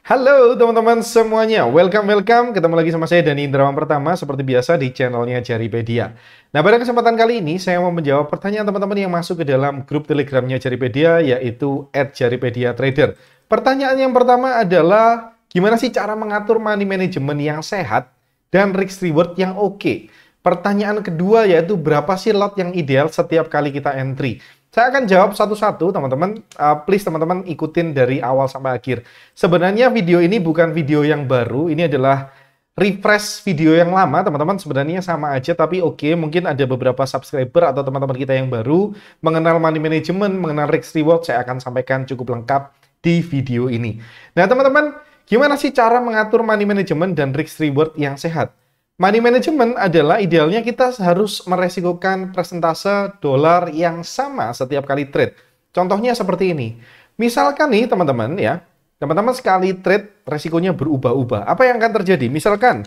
Halo teman-teman semuanya, welcome. Ketemu lagi sama saya Dani Indrawan Pertama, seperti biasa di channelnya Jaripedia. Nah, pada kesempatan kali ini saya mau menjawab pertanyaan teman-teman yang masuk ke dalam grup telegramnya Jaripedia, yaitu @jaripediatrader. Pertanyaan yang pertama adalah, gimana sih cara mengatur money management yang sehat dan risk reward yang oke? Pertanyaan kedua yaitu, berapa sih lot yang ideal setiap kali kita entry? Saya akan jawab satu-satu, teman-teman. Please, teman-teman, ikutin dari awal sampai akhir. Sebenarnya video ini bukan video yang baru, ini adalah refresh video yang lama, teman-teman. Sebenarnya sama aja, tapi oke, mungkin ada beberapa subscriber atau teman-teman kita yang baru mengenal money management, mengenal risk reward, saya akan sampaikan cukup lengkap di video ini. Nah, teman-teman, gimana sih cara mengatur money management dan risk reward yang sehat? Money management adalah idealnya kita harus meresikokan persentase dolar yang sama setiap kali trade. Contohnya seperti ini. Misalkan nih teman-teman ya, teman-teman sekali trade resikonya berubah-ubah. Apa yang akan terjadi? Misalkan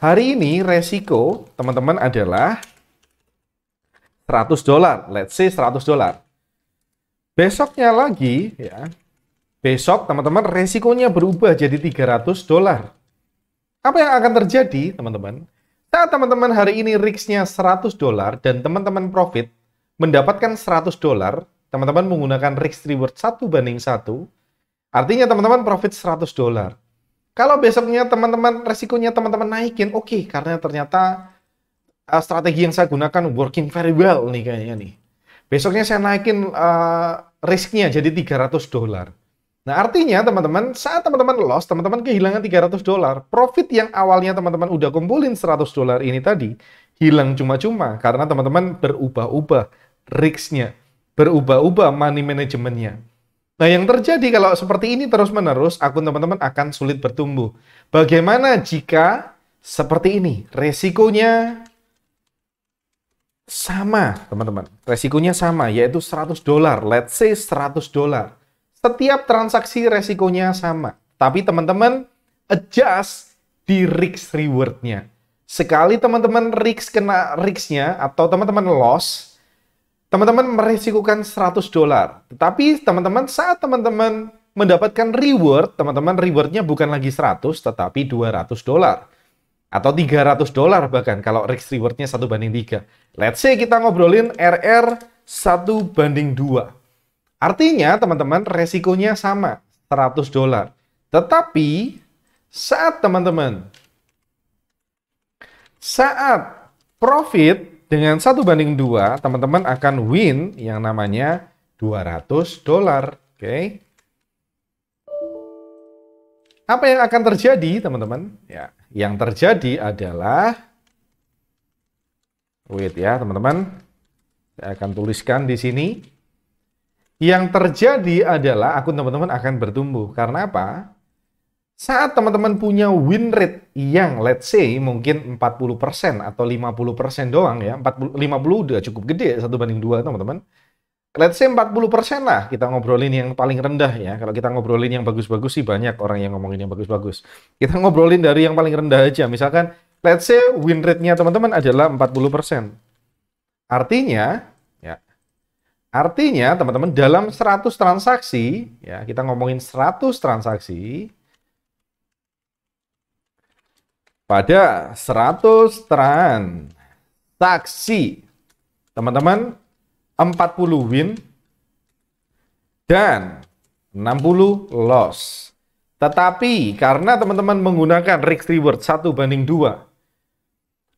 hari ini resiko teman-teman adalah 100 dolar, let's say 100 dolar. Besoknya lagi ya, besok teman-teman resikonya berubah jadi 300 dolar. Apa yang akan terjadi, teman-teman? Saat teman-teman hari ini risk-nya 100 dolar dan teman-teman profit mendapatkan 100 dolar, teman-teman menggunakan risk reward 1:1, artinya teman-teman profit 100 dolar. Kalau besoknya teman-teman resikonya teman-teman naikin, oke, karena ternyata strategi yang saya gunakan working very well nih kayaknya nih. Besoknya saya naikin risk-nya jadi 300 dolar. Nah, artinya teman-teman, saat teman-teman loss, teman-teman kehilangan 300 dolar. Profit yang awalnya teman-teman udah kumpulin 100 dolar ini tadi, hilang cuma-cuma karena teman-teman berubah-ubah risk-nya, berubah-ubah money management-nya. Nah, yang terjadi kalau seperti ini terus-menerus, akun teman-teman akan sulit bertumbuh. Bagaimana jika seperti ini? Resikonya sama, teman-teman. Resikonya sama, yaitu 100 dolar. Let's say 100 dolar. Setiap transaksi resikonya sama. Tapi teman-teman adjust di risk reward-nya. Sekali teman-teman kena risk-nya atau teman-teman loss, teman-teman meresikukan 100 dolar. Tetapi teman-teman saat teman-teman mendapatkan reward, teman-teman reward-nya bukan lagi 100 tetapi 200 dolar. Atau 300 dolar bahkan kalau risk reward-nya 1:3. Let's say kita ngobrolin RR 1:2. Artinya, teman-teman, resikonya sama, 100 dolar. Tetapi, saat profit dengan 1:2, teman-teman akan win yang namanya 200 dolar. Oke. Apa yang akan terjadi, teman-teman? Ya, yang terjadi adalah, wait ya, teman-teman. Saya akan tuliskan di sini. Yang terjadi adalah akun teman-teman akan bertumbuh. Karena apa? Saat teman-teman punya win rate yang let's say mungkin 40% atau 50% doang ya. 50 udah cukup gede 1:2 teman-teman. Let's say 40% lah kita ngobrolin yang paling rendah ya. Kalau kita ngobrolin yang bagus-bagus sih banyak orang yang ngomongin yang bagus-bagus. Kita ngobrolin dari yang paling rendah aja. Misalkan let's say win rate-nya teman-teman adalah 40%. Artinya, teman-teman, dalam 100 transaksi, ya kita ngomongin 100 transaksi, pada 100 transaksi, teman-teman, 40 win dan 60 loss. Tetapi, karena teman-teman menggunakan risk reward 1:2,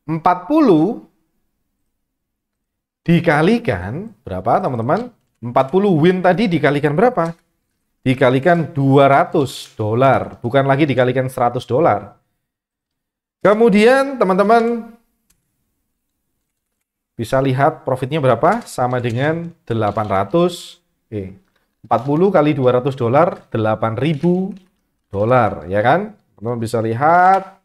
40 dikalikan berapa, teman-teman? 40 win tadi dikalikan berapa? Dikalikan 200 dolar, bukan lagi dikalikan 100 dolar. Kemudian, teman-teman bisa lihat profitnya berapa? Sama dengan 800. 40 kali 200 dolar, 8.000 dolar, ya kan? Teman-teman bisa lihat.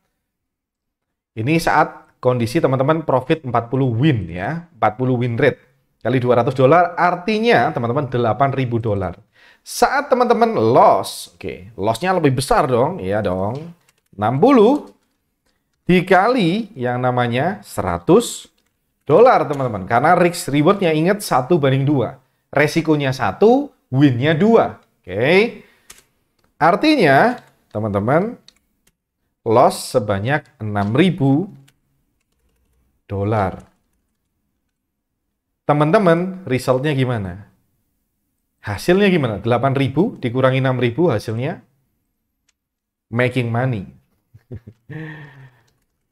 Ini saat kondisi teman-teman profit 40 win ya, 40 win rate kali 200 dolar artinya teman-teman 8.000 dolar. Saat teman-teman loss, oke, lossnya lebih besar dong, iya dong. 60 dikali yang namanya 100 dolar teman-teman. Karena risk rewardnya ingat 1:2. Resikonya 1, winnya 2. Oke. Artinya teman-teman, loss sebanyak 6.000 dolar. Teman-teman, resultnya gimana? Hasilnya gimana? 8.000 dikurangi 6.000 hasilnya making money.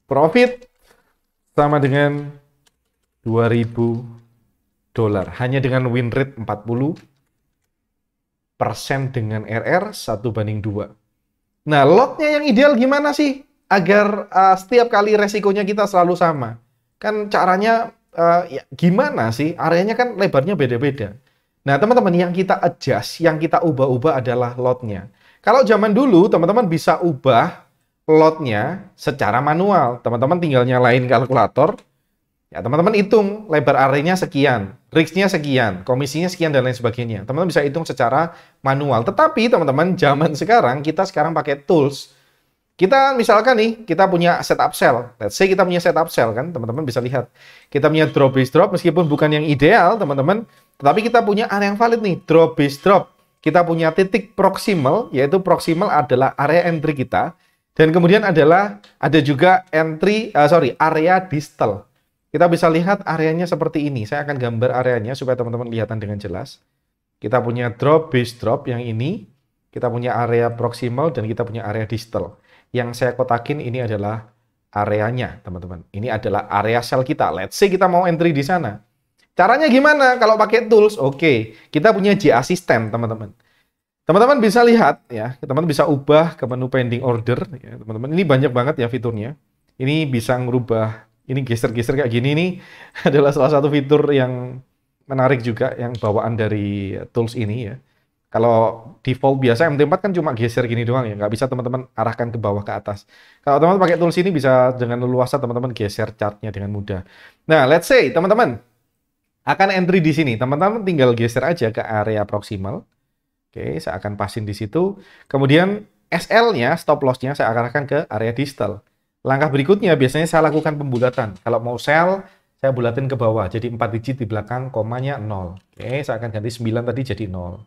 Profit sama dengan 2.000 dolar. Hanya dengan win rate 40% dengan RR 1/2. Nah, lotnya yang ideal gimana sih? Agar setiap kali resikonya kita selalu sama. Kan caranya ya, gimana sih? Areanya kan lebarnya beda-beda. Nah, teman-teman, yang kita adjust, yang kita ubah-ubah adalah lotnya. Kalau zaman dulu, teman-teman bisa ubah lotnya secara manual. Teman-teman tinggal nyalain kalkulator, ya teman-teman hitung lebar areanya sekian, risk-nya sekian, komisinya sekian, dan lain sebagainya. Teman-teman bisa hitung secara manual. Tetapi, teman-teman, zaman sekarang, kita sekarang pakai tools. Kita misalkan nih, kita punya setup sell. Let's say kita punya setup sell kan, teman-teman bisa lihat. Kita punya drop base drop, meskipun bukan yang ideal, teman-teman. Tetapi kita punya area yang valid nih, drop base drop. Kita punya titik proximal, yaitu proximal adalah area entry kita. Dan kemudian ada juga area distal. Kita bisa lihat areanya seperti ini. Saya akan gambar areanya supaya teman-teman kelihatan dengan jelas. Kita punya drop base drop yang ini. Kita punya area proximal dan kita punya area distal. Yang saya kotakin ini adalah areanya, teman-teman. Ini adalah area sell kita. Let's say kita mau entry di sana. Caranya gimana? Kalau pakai tools, oke. Kita punya J Assistant, teman-teman. Teman-teman bisa lihat, ya. Teman-teman bisa ubah ke menu pending order. Ya, teman-teman. Ini banyak banget ya fiturnya. Ini bisa ngerubah, ini geser-geser kayak gini nih. Adalah salah satu fitur yang menarik juga, yang bawaan dari tools ini ya. Kalau default biasa MT4 kan cuma geser gini doang ya, nggak bisa teman-teman arahkan ke bawah ke atas. Kalau teman-teman pakai tools ini bisa dengan leluasa teman-teman geser chartnya dengan mudah. Nah, let's say teman-teman akan entry di sini, teman-teman tinggal geser aja ke area proximal. Oke, saya akan pasin di situ. Kemudian SL-nya, stop loss-nya saya arahkan ke area distal. Langkah berikutnya biasanya saya lakukan pembulatan. Kalau mau sell, saya bulatin ke bawah, jadi 4 digit di belakang, komanya 0. Oke, saya akan ganti 9 tadi jadi 0.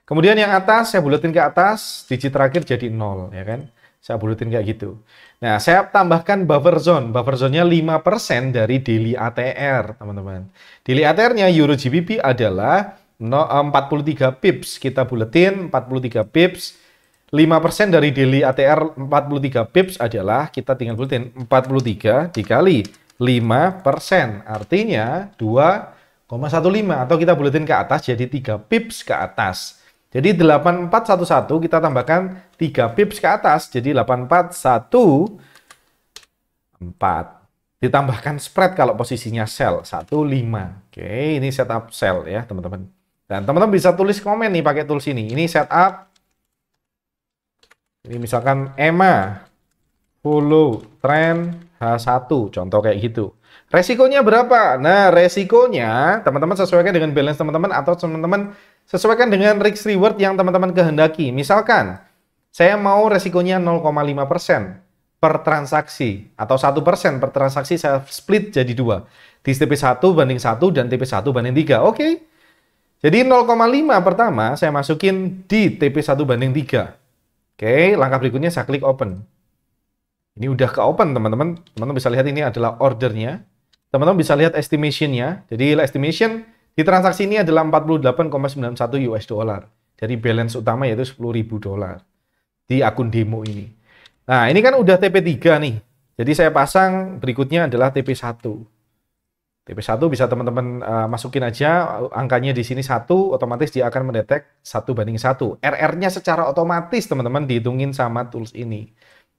Kemudian yang atas, saya bulatin ke atas, digit terakhir jadi 0, ya kan? Saya bulatin kayak gitu. Nah, saya tambahkan buffer zone. Buffer zone-nya 5% dari daily ATR, teman-teman. Daily ATR-nya Euro GBP adalah 43 pips. Kita bulatin 43 pips. 5% dari daily ATR 43 pips adalah, kita tinggal bulatin 43 dikali 5%. Artinya 2,15. Atau kita bulatin ke atas jadi 3 pips ke atas. Jadi 8411 kita tambahkan 3 pips ke atas. Jadi 8414. Ditambahkan spread kalau posisinya sell 15. Oke, ini setup sell ya teman-teman. Dan teman-teman bisa tulis komen nih pakai tools ini. Ini setup. Ini misalkan EMA follow trend H1. Contoh kayak gitu. Resikonya berapa? Nah, resikonya teman-teman sesuaikan dengan balance teman-teman atau teman-teman sesuaikan dengan risk reward yang teman-teman kehendaki. Misalkan, saya mau resikonya 0,5% per transaksi atau 1% per transaksi, saya split jadi 2. Di TP1 banding 1 dan TP1 banding 3. Oke. Jadi 0,5 pertama saya masukin di TP1 banding 3. Oke, langkah berikutnya saya klik open. Ini udah ke open teman-teman. Teman-teman bisa lihat ini adalah ordernya. Teman-teman bisa lihat estimation-nya. Jadi estimation di transaksi ini adalah 48,91 US dollar. Dari balance utama yaitu 10.000 dolar. Di akun demo ini. Nah, ini kan udah TP3 nih. Jadi saya pasang berikutnya adalah TP1. TP1 bisa teman-teman masukin aja. Angkanya di sini 1, otomatis dia akan mendetek 1 banding 1. RR-nya secara otomatis teman-teman dihitungin sama tools ini.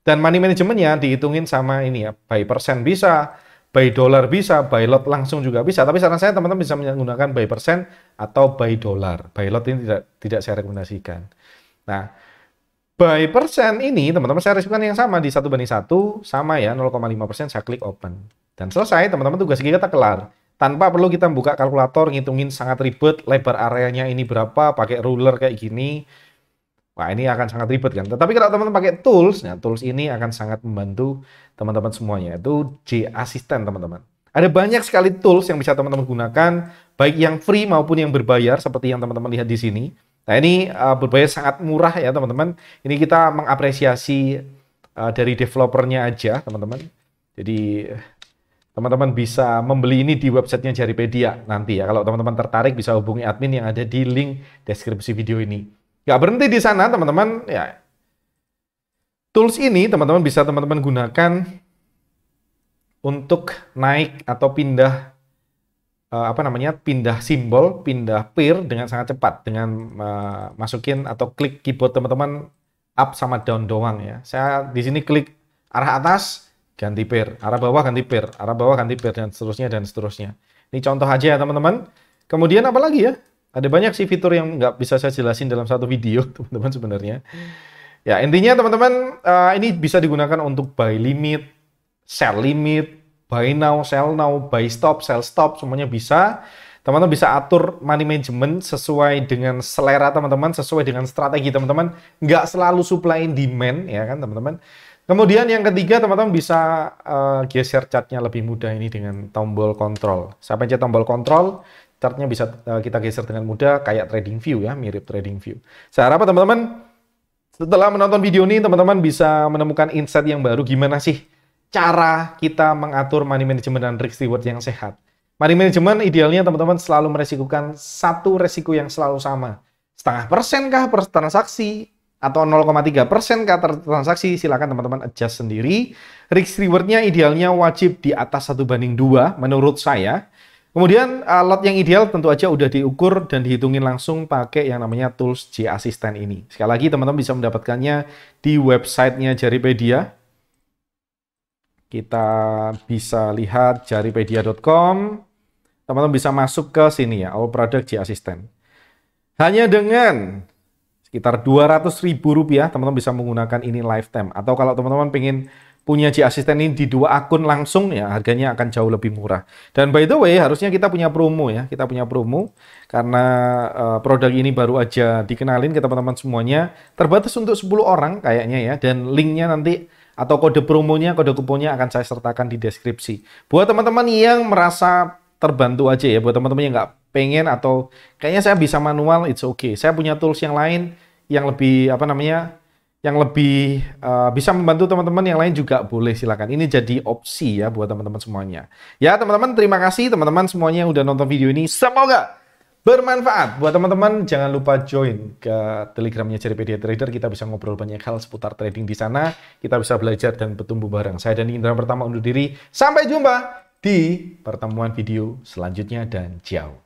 Dan money management-nya dihitungin sama ini ya. By persen bisa, by dollar bisa, by lot langsung juga bisa. Tapi saran saya teman-teman bisa menggunakan by persen atau by dollar. By lot ini tidak saya rekomendasikan. Nah, by persen ini teman-teman saya resikokan yang sama di 1 banding 1 sama ya 0,5%, saya klik open. Dan selesai teman-teman, tugas kita kelar. Tanpa perlu kita buka kalkulator ngitungin sangat ribet, lebar areanya ini berapa, pakai ruler kayak gini. Wah, ini akan sangat ribet kan. Tetapi kalau teman-teman pakai tools, nah tools ini akan sangat membantu teman-teman semuanya. Itu J Assistant, teman-teman. Ada banyak sekali tools yang bisa teman-teman gunakan, baik yang free maupun yang berbayar, seperti yang teman-teman lihat di sini. Nah, ini berbayar sangat murah ya teman-teman. Ini kita mengapresiasi dari developernya aja teman-teman. Jadi teman-teman bisa membeli ini di websitenya Jaripedia nanti ya. Kalau teman-teman tertarik bisa hubungi admin yang ada di link deskripsi video ini. Nggak berhenti di sana teman-teman ya. Tools ini teman-teman bisa teman-teman gunakan untuk naik atau pindah pindah simbol, pindah pair dengan sangat cepat dengan masukin atau klik keyboard teman-teman up sama down doang ya. Saya di sini klik arah atas ganti pair, arah bawah ganti pair, arah bawah ganti pair dan seterusnya dan seterusnya. Ini contoh aja ya teman-teman. Kemudian apa lagi ya? Ada banyak sih fitur yang nggak bisa saya jelasin dalam satu video teman-teman sebenarnya. Ya intinya teman-teman ini bisa digunakan untuk buy limit, sell limit, buy now, sell now, buy stop, sell stop, semuanya bisa. Teman-teman bisa atur money management sesuai dengan selera teman-teman, sesuai dengan strategi teman-teman. Nggak selalu supply and demand, ya kan teman-teman. Kemudian yang ketiga, teman-teman bisa geser chartnya lebih mudah ini dengan tombol kontrol. Saya pencet tombol kontrol, chartnya bisa kita geser dengan mudah, kayak trading view ya, mirip trading view. Saya harap teman-teman setelah menonton video ini, teman-teman bisa menemukan insight yang baru, gimana sih cara kita mengatur money management dan risk reward yang sehat. Money management idealnya teman-teman selalu meresikukan satu resiko yang selalu sama. 0,5% kah per transaksi atau 0,3% kah per transaksi, silakan teman-teman adjust sendiri. Risk rewardnya idealnya wajib di atas 1/2 menurut saya. Kemudian lot yang ideal tentu aja udah diukur dan dihitungin langsung pakai yang namanya tools J Assistant ini. Sekali lagi teman-teman bisa mendapatkannya di websitenya Jaripedia. Kita bisa lihat jaripedia.com. Teman-teman bisa masuk ke sini ya, All Product J Assistant. Hanya dengan sekitar Rp200.000 teman-teman bisa menggunakan ini lifetime. Atau kalau teman-teman pengen punya J Assistant ini di 2 akun langsung ya, harganya akan jauh lebih murah. Dan by the way, harusnya kita punya promo ya. Kita punya promo karena produk ini baru aja dikenalin ke teman-teman semuanya. Terbatas untuk 10 orang kayaknya ya. Dan linknya nanti atau kode promonya, kode kuponnya akan saya sertakan di deskripsi. Buat teman-teman yang merasa terbantu aja ya, buat teman-teman yang nggak pengen atau kayaknya saya bisa manual, it's okay. Saya punya tools yang lain yang lebih yang lebih bisa membantu teman-teman yang lain juga boleh, silakan. Ini jadi opsi ya buat teman-teman semuanya. Ya teman-teman, terima kasih teman-teman semuanya yang udah nonton video ini. Semoga bermanfaat buat teman-teman. Jangan lupa join ke Telegramnya Jaripedia Trader. Kita bisa ngobrol banyak hal seputar trading di sana. Kita bisa belajar dan bertumbuh bareng. Saya Dani Indra pertama undur diri. Sampai jumpa di pertemuan video selanjutnya dan ciao.